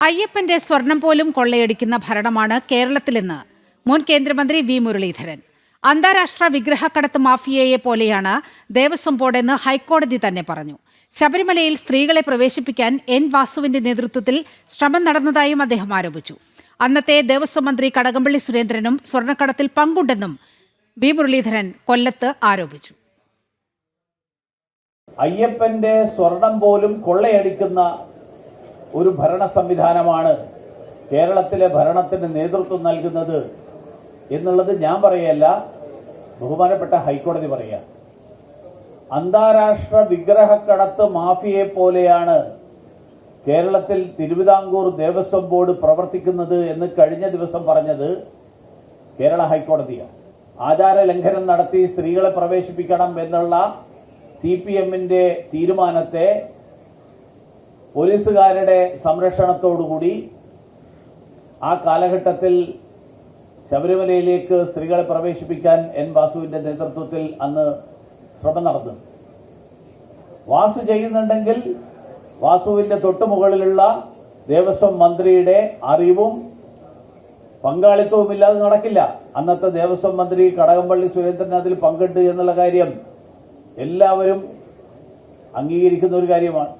അയ്യപ്പന്റെ സ്വർണം പോലും കൊള്ളയടിക്കുന്ന ഭരണമാണ് കേരളത്തിലെന്ന് മുൻ കേന്ദ്രമന്ത്രി വി മുരളീധരൻ. അന്താരാഷ്ട്ര വിഗ്രഹക്കടത്ത് മാഫിയയെ പോലെയാണ് ദേവസ്വം ബോർഡെന്ന് ഹൈക്കോടതി തന്നെ പറഞ്ഞു. ശബരിമലയിൽ സ്ത്രീകളെ പ്രവേശിപ്പിക്കാൻ എൻ വാസുവിന്റെ നേതൃത്വത്തിൽ ശ്രമം നടന്നതായും അദ്ദേഹം ആരോപിച്ചു. അന്നത്തെ ദേവസ്വം മന്ത്രി കടകംപള്ളി സുരേന്ദ്രനും സ്വർണ്ണക്കടത്തിൽ പങ്കുണ്ടെന്നും വി മുരളീധരൻ കൊല്ലത്ത് ആരോപിച്ചു. അയ്യപ്പന്റെ സ്വർണം പോലും കൊള്ളയടിക്കുന്ന ഒരു ഭരണ സംവിധാനമാണ് കേരളത്തിലെ ഭരണത്തിന് നേതൃത്വം നൽകുന്നത് എന്നുള്ളത് ഞാൻ പറയല്ല, ബഹുമാനപ്പെട്ട ഹൈക്കോടതി പറയുക. അന്താരാഷ്ട്ര വിഗ്രഹക്കടത്ത് മാഫിയയെ പോലെയാണ് കേരളത്തിൽ തിരുവിതാംകൂർ ദേവസ്വം ബോർഡ് പ്രവർത്തിക്കുന്നത് എന്ന് കഴിഞ്ഞ ദിവസം പറഞ്ഞത് കേരള ഹൈക്കോടതിയാണ്. ആചാര ലംഘനം നടത്തി സ്ത്രീകളെ പ്രവേശിപ്പിക്കണം എന്നുള്ള CPMന്റെ തീരുമാനത്തെ പോലീസുകാരുടെ സംരക്ഷണത്തോടുകൂടി ആ കാലഘട്ടത്തിൽ ശബരിമലയിലേക്ക് സ്ത്രീകളെ പ്രവേശിപ്പിക്കാൻ എൻ വാസുവിന്റെ നേതൃത്വത്തിൽ അന്ന് ശ്രമം നടന്നു. വാസു ചെയ്യുന്നുണ്ടെങ്കിൽ വാസുവിന്റെ തൊട്ടുമുകളിലുള്ള ദേവസ്വം മന്ത്രിയുടെ അറിവും പങ്കാളിത്തവും ഇല്ലാതെ നടക്കില്ല. അന്നത്തെ ദേവസ്വം മന്ത്രി കടകംപള്ളി സുരേന്ദ്രൻ അതിൽ പങ്കുണ്ട് എന്നുള്ള കാര്യം എല്ലാവരും അംഗീകരിക്കുന്ന ഒരു കാര്യമാണ്.